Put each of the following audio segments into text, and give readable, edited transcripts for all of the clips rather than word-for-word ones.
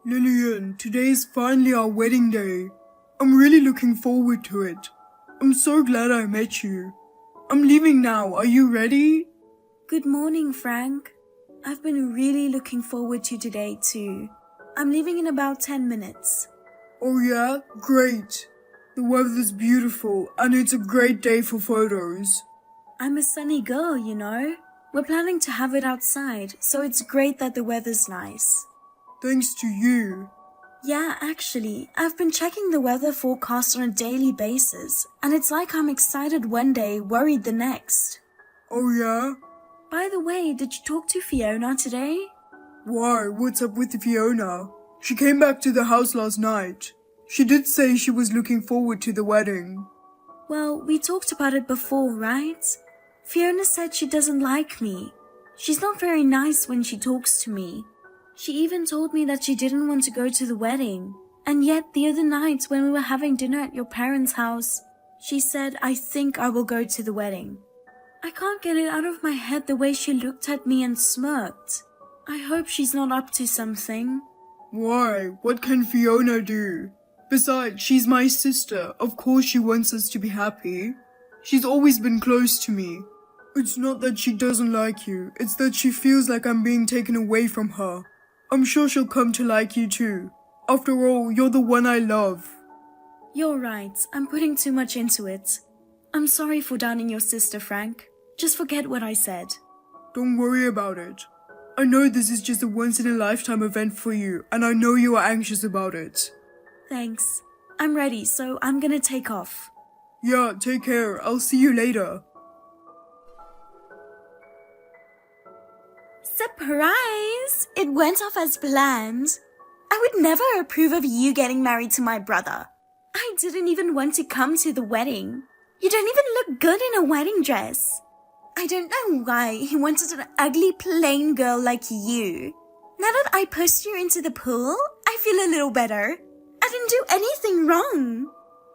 Lillian, today is finally our wedding day. I'm really looking forward to it. I'm so glad I met you. I'm leaving now. Are you ready? Good morning, Frank. I've been really looking forward to today too. I'm leaving in about 10 minutes. Oh yeah? Great. The weather's beautiful and it's a great day for photos. I'm a sunny girl, you know. We're planning to have it outside, so it's great that the weather's nice. Thanks to you. Yeah, actually, I've been checking the weather forecast on a daily basis, and it's like I'm excited one day, worried the next. Oh yeah? By the way, did you talk to Fiona today? Why? What's up with Fiona? She came back to the house last night. She did say she was looking forward to the wedding. Well, we talked about it before, right? Fiona said she doesn't like me. She's not very nice when she talks to me. She even told me that she didn't want to go to the wedding. And yet the other night when we were having dinner at your parents' house, she said, I think I will go to the wedding. I can't get it out of my head the way she looked at me and smirked. I hope she's not up to something. Why? What can Fiona do? Besides, she's my sister. Of course she wants us to be happy. She's always been close to me. It's not that she doesn't like you. It's that she feels like I'm being taken away from her. I'm sure she'll come to like you too. After all, you're the one I love. You're right. I'm putting too much into it. I'm sorry for downing your sister, Frank. Just forget what I said. Don't worry about it. I know this is just a once-in-a-lifetime event for you, and I know you are anxious about it. Thanks. I'm ready, so I'm gonna take off. Yeah, take care. I'll see you later. Surprise! It went off as planned. I would never approve of you getting married to my brother. I didn't even want to come to the wedding. You don't even look good in a wedding dress. I don't know why he wanted an ugly plain girl like you. Now that I pushed you into the pool, I feel a little better. I didn't do anything wrong.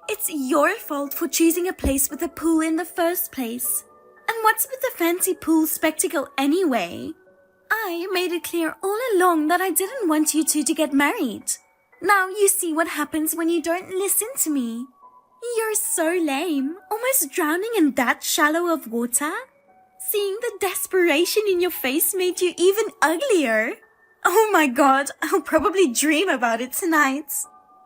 It's your fault for choosing a place with a pool in the first place. And what's with the fancy pool spectacle anyway? I made it clear all along that I didn't want you two to get married. Now you see what happens when you don't listen to me. You're so lame, almost drowning in that shallow of water. Seeing the desperation in your face made you even uglier. Oh my god, I'll probably dream about it tonight.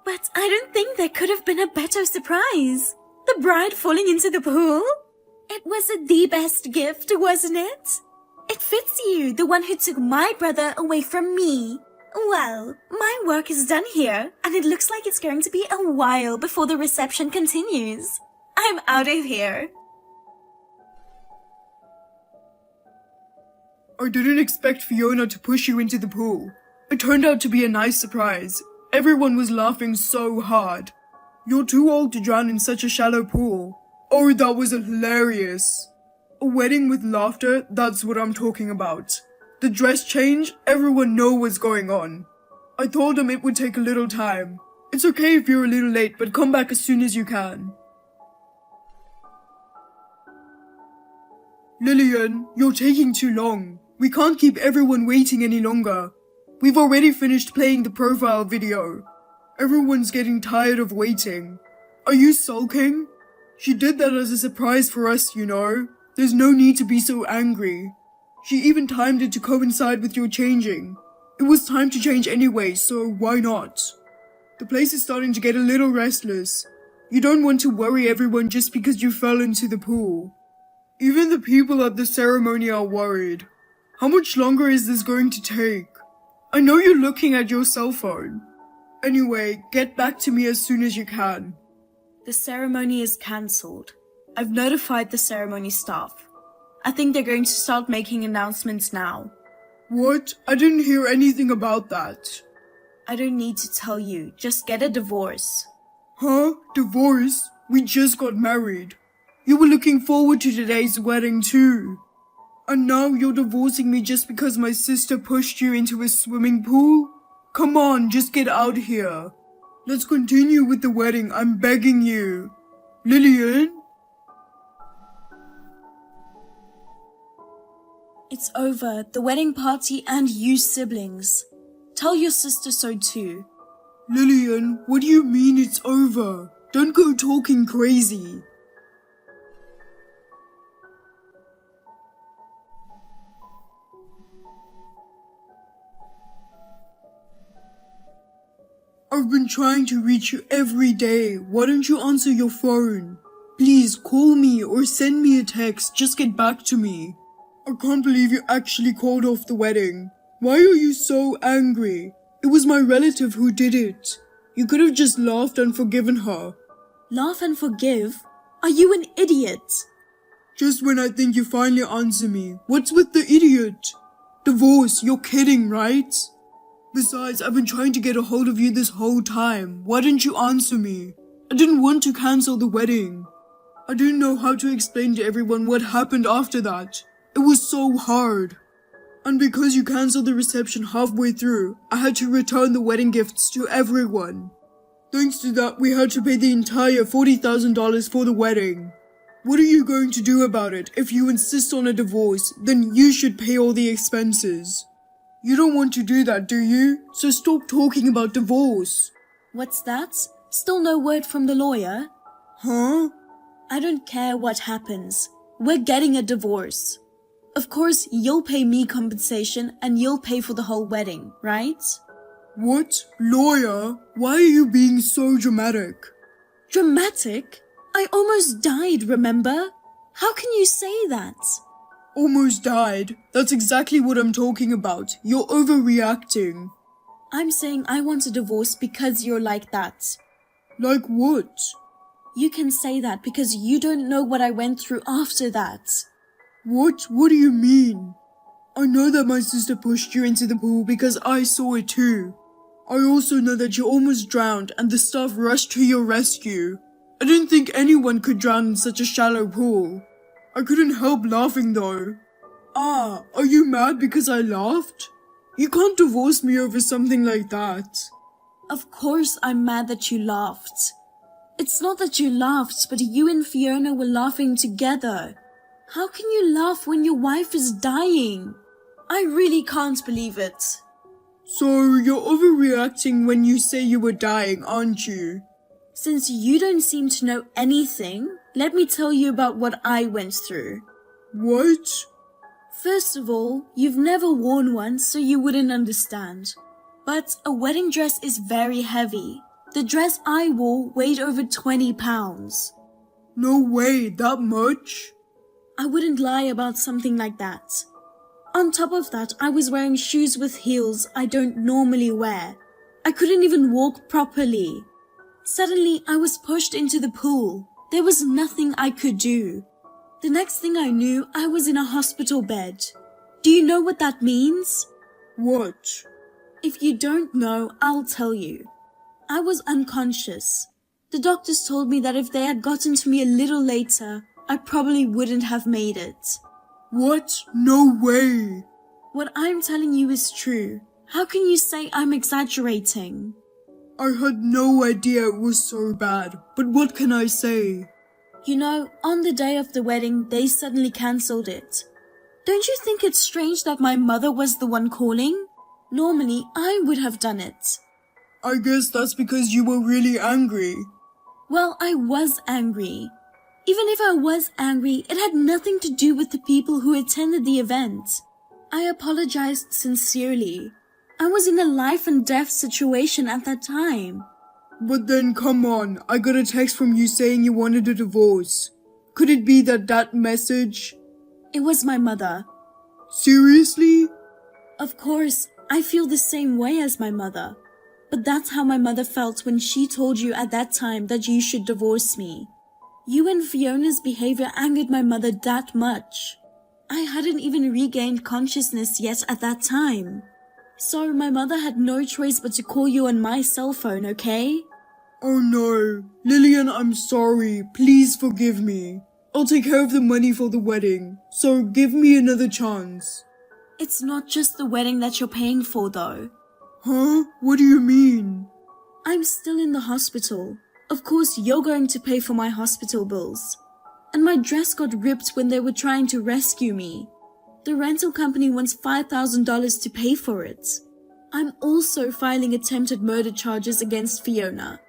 But I don't think there could have been a better surprise. The bride falling into the pool? It was the best gift, wasn't it? It fits you, the one who took my brother away from me. Well, my work is done here, and it looks like it's going to be a while before the reception continues. I'm out of here. I didn't expect Fiona to push you into the pool. It turned out to be a nice surprise. Everyone was laughing so hard. You're too old to drown in such a shallow pool. Oh, that was hilarious. A wedding with laughter, that's what I'm talking about. The dress change, everyone know what's going on. I told them it would take a little time. It's okay if you're a little late, but come back as soon as you can. Lillian, you're taking too long. We can't keep everyone waiting any longer. We've already finished playing the profile video. Everyone's getting tired of waiting. Are you sulking? She did that as a surprise for us, you know. There's no need to be so angry. She even timed it to coincide with your changing. It was time to change anyway, so why not? The place is starting to get a little restless. You don't want to worry everyone just because you fell into the pool. Even the people at the ceremony are worried. How much longer is this going to take? I know you're looking at your cell phone. Anyway, get back to me as soon as you can. The ceremony is cancelled. I've notified the ceremony staff. I think they're going to start making announcements now. What? I didn't hear anything about that. I don't need to tell you. Just get a divorce. Huh? Divorce? We just got married. You were looking forward to today's wedding too. And now you're divorcing me just because my sister pushed you into a swimming pool? Come on, just get out here. Let's continue with the wedding, I'm begging you. Lillian? It's over, the wedding party and you siblings. Tell your sister so too. Lillian, what do you mean it's over? Don't go talking crazy. I've been trying to reach you every day. Why don't you answer your phone? Please call me or send me a text. Just get back to me. I can't believe you actually called off the wedding. Why are you so angry? It was my relative who did it. You could have just laughed and forgiven her. Laugh and forgive? Are you an idiot? Just when I think you finally answer me. What's with the idiot? Divorce, you're kidding, right? Besides, I've been trying to get a hold of you this whole time. Why didn't you answer me? I didn't want to cancel the wedding. I didn't know how to explain to everyone what happened after that. It was so hard. And because you cancelled the reception halfway through, I had to return the wedding gifts to everyone. Thanks to that, we had to pay the entire $40,000 for the wedding. What are you going to do about it? If you insist on a divorce, then you should pay all the expenses. You don't want to do that, do you? So stop talking about divorce. What's that? Still no word from the lawyer? Huh? I don't care what happens. We're getting a divorce. Of course, you'll pay me compensation and you'll pay for the whole wedding, right? What? Lawyer? Why are you being so dramatic? Dramatic? I almost died, remember? How can you say that? Almost died? That's exactly what I'm talking about. You're overreacting. I'm saying I want a divorce because you're like that. Like what? You can say that because you don't know what I went through after that. What? What do you mean? I know that my sister pushed you into the pool because I saw it too. I also know that you almost drowned and the staff rushed to your rescue. I didn't think anyone could drown in such a shallow pool. I couldn't help laughing though. Ah, are you mad because I laughed? You can't divorce me over something like that. Of course I'm mad that you laughed. It's not that you laughed, but you and Fiona were laughing together. How can you laugh when your wife is dying? I really can't believe it. So you're overreacting when you say you were dying, aren't you? Since you don't seem to know anything, let me tell you about what I went through. What? First of all, you've never worn one, so you wouldn't understand. But a wedding dress is very heavy. The dress I wore weighed over 20 pounds. No way, that much? I wouldn't lie about something like that. On top of that, I was wearing shoes with heels I don't normally wear. I couldn't even walk properly. Suddenly, I was pushed into the pool. There was nothing I could do. The next thing I knew, I was in a hospital bed. Do you know what that means? What? If you don't know, I'll tell you. I was unconscious. The doctors told me that if they had gotten to me a little later, I probably wouldn't have made it. What? No way. What I'm telling you is true. How can you say I'm exaggerating? I had no idea it was so bad, but what can I say? You know, on the day of the wedding, they suddenly cancelled it. Don't you think it's strange that my mother was the one calling? Normally, I would have done it. I guess that's because you were really angry. Well, I was angry. Even if I was angry, it had nothing to do with the people who attended the event. I apologized sincerely. I was in a life and death situation at that time. But then come on, I got a text from you saying you wanted a divorce. Could it be that message? It was my mother. Seriously? Of course, I feel the same way as my mother. But that's how my mother felt when she told you at that time that you should divorce me. You and Fiona's behavior angered my mother that much. I hadn't even regained consciousness yet at that time. So my mother had no choice but to call you on my cell phone, okay? Oh no. Lillian, I'm sorry. Please forgive me. I'll take care of the money for the wedding. So give me another chance. It's not just the wedding that you're paying for though. Huh? What do you mean? I'm still in the hospital. Of course you're going to pay for my hospital bills. And my dress got ripped when they were trying to rescue me. The rental company wants $5,000 to pay for it. I'm also filing attempted murder charges against Fiona.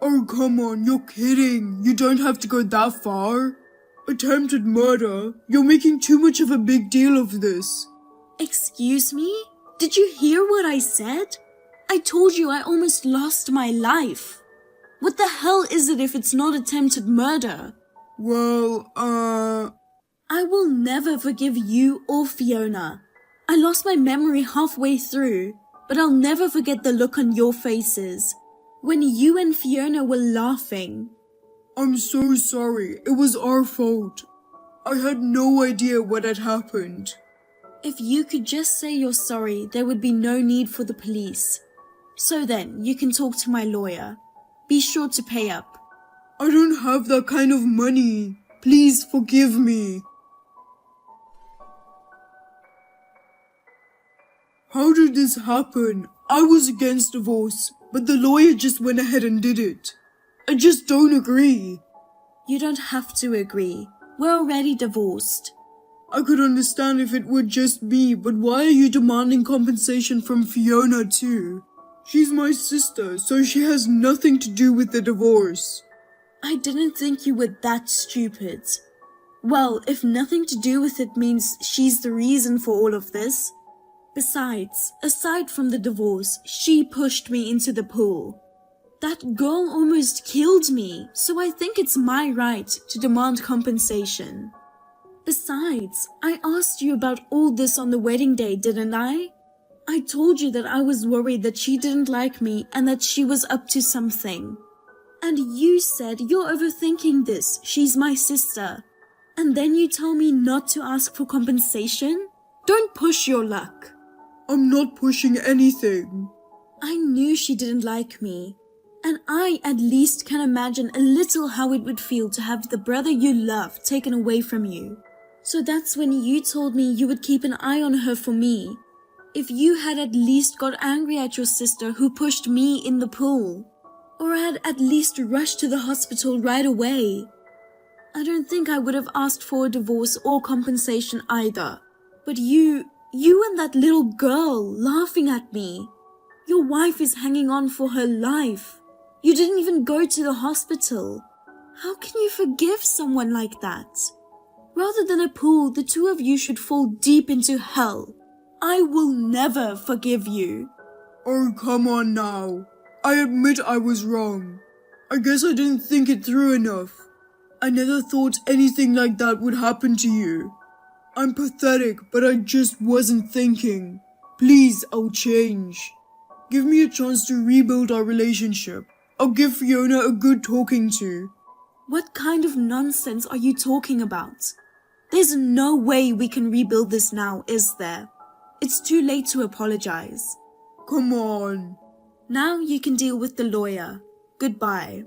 Oh, come on, you're kidding. You don't have to go that far. Attempted murder? You're making too much of a big deal of this. Excuse me? Did you hear what I said? I told you I almost lost my life. What the hell is it if it's not attempted murder? Well, I will never forgive you or Fiona. I lost my memory halfway through, but I'll never forget the look on your faces when you and Fiona were laughing. I'm so sorry. It was our fault. I had no idea what had happened. If you could just say you're sorry, there would be no need for the police. So then, you can talk to my lawyer. Be sure to pay up. I don't have that kind of money. Please forgive me. How did this happen? I was against divorce, but the lawyer just went ahead and did it. I just don't agree. You don't have to agree. We're already divorced. I could understand if it were just me, but why are you demanding compensation from Fiona too? She's my sister, so she has nothing to do with the divorce. I didn't think you were that stupid. Well, if nothing to do with it means she's the reason for all of this. Besides, aside from the divorce, she pushed me into the pool. That girl almost killed me, so I think it's my right to demand compensation. Besides, I asked you about all this on the wedding day, didn't I? I told you that I was worried that she didn't like me and that she was up to something. And you said you're overthinking this, she's my sister. And then you tell me not to ask for compensation? Don't push your luck. I'm not pushing anything. I knew she didn't like me. And I at least can imagine a little how it would feel to have the brother you love taken away from you. So that's when you told me you would keep an eye on her for me. If you had at least got angry at your sister who pushed me in the pool. Or had at least rushed to the hospital right away. I don't think I would have asked for a divorce or compensation either. But you and that little girl laughing at me. Your wife is hanging on for her life. You didn't even go to the hospital. How can you forgive someone like that? Rather than a pool, the two of you should fall deep into hell. I will never forgive you. Oh, come on now. I admit I was wrong. I guess I didn't think it through enough. I never thought anything like that would happen to you. I'm pathetic, but I just wasn't thinking. Please, I'll change. Give me a chance to rebuild our relationship. I'll give Fiona a good talking to. What kind of nonsense are you talking about? There's no way we can rebuild this now, is there? It's too late to apologize. Come on. Now you can deal with the lawyer. Goodbye.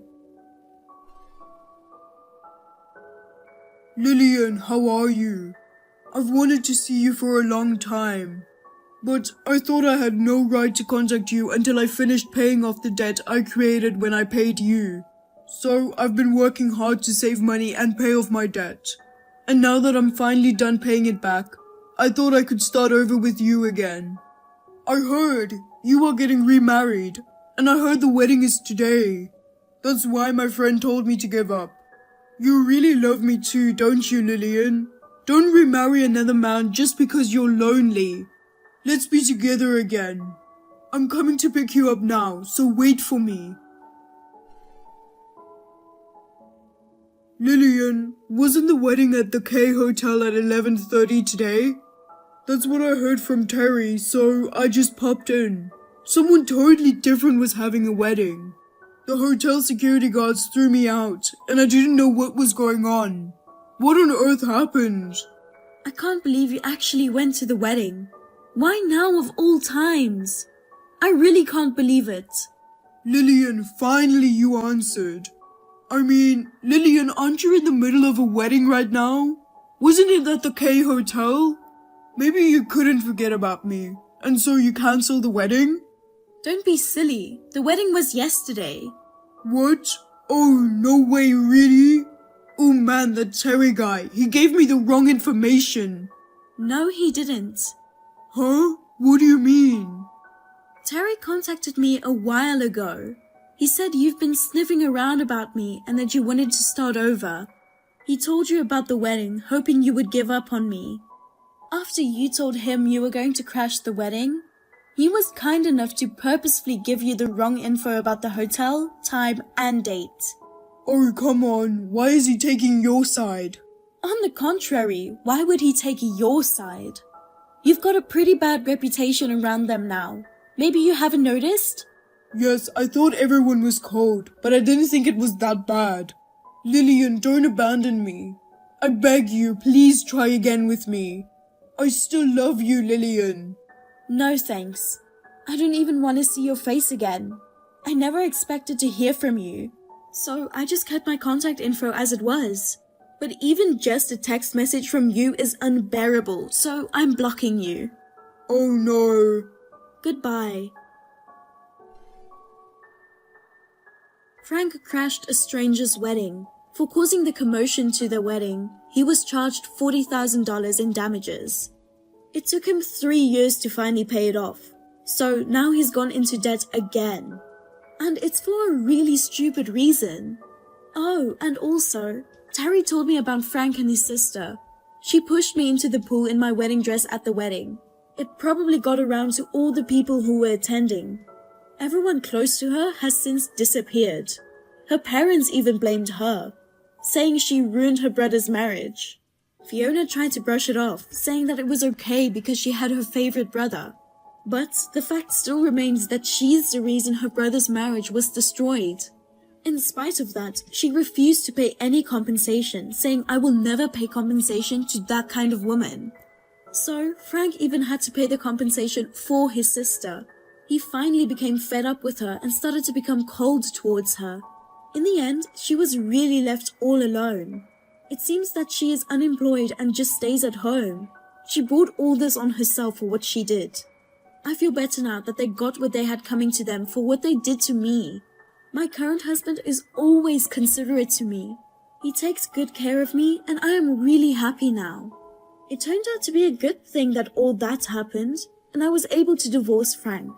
Lillian, how are you? I've wanted to see you for a long time. But I thought I had no right to contact you until I finished paying off the debt I created when I paid you. So I've been working hard to save money and pay off my debt. And now that I'm finally done paying it back, I thought I could start over with you again. I heard you are getting remarried, and I heard the wedding is today. That's why my friend told me to give up. You really love me too, don't you, Lillian? Don't remarry another man just because you're lonely. Let's be together again. I'm coming to pick you up now, so wait for me. Lillian, wasn't the wedding at the K Hotel at 11:30 today? That's what I heard from Terry, so I just popped in. Someone totally different was having a wedding. The hotel security guards threw me out, and I didn't know what was going on. What on earth happened? I can't believe you actually went to the wedding. Why now of all times? I really can't believe it. Lillian, finally you answered. I mean, Lillian, aren't you in the middle of a wedding right now? Wasn't it at the K Hotel? Maybe you couldn't forget about me, and so you canceled the wedding? Don't be silly. The wedding was yesterday. What? Oh, no way, really? Oh man, that Terry guy, he gave me the wrong information. No, he didn't. Huh? What do you mean? Terry contacted me a while ago. He said you've been sniffing around about me and that you wanted to start over. He told you about the wedding, hoping you would give up on me. After you told him you were going to crash the wedding, he was kind enough to purposefully give you the wrong info about the hotel, time, and date. Oh, come on. Why is he taking your side? On the contrary, why would he take your side? You've got a pretty bad reputation around them now. Maybe you haven't noticed? Yes, I thought everyone was cold, but I didn't think it was that bad. Lillian, don't abandon me. I beg you, please try again with me. I still love you, Lillian. No thanks. I don't even want to see your face again. I never expected to hear from you. So I just kept my contact info as it was. But even just a text message from you is unbearable, so I'm blocking you. Oh no. Goodbye. Frank crashed a stranger's wedding. For causing the commotion to their wedding, he was charged $40,000 in damages. It took him 3 years to finally pay it off, so now he's gone into debt again. And it's for a really stupid reason. Oh, and also, Terry told me about Frank and his sister. She pushed me into the pool in my wedding dress at the wedding. It probably got around to all the people who were attending. Everyone close to her has since disappeared. Her parents even blamed her, saying she ruined her brother's marriage. Fiona tried to brush it off, saying that it was okay because she had her favorite brother. But the fact still remains that she's the reason her brother's marriage was destroyed. In spite of that, she refused to pay any compensation, saying, "I will never pay compensation to that kind of woman." So, Frank even had to pay the compensation for his sister. He finally became fed up with her and started to become cold towards her. In the end, she was really left all alone. It seems that she is unemployed and just stays at home. She brought all this on herself for what she did. I feel better now that they got what they had coming to them for what they did to me. My current husband is always considerate to me. He takes good care of me and I am really happy now. It turned out to be a good thing that all that happened and I was able to divorce Frank.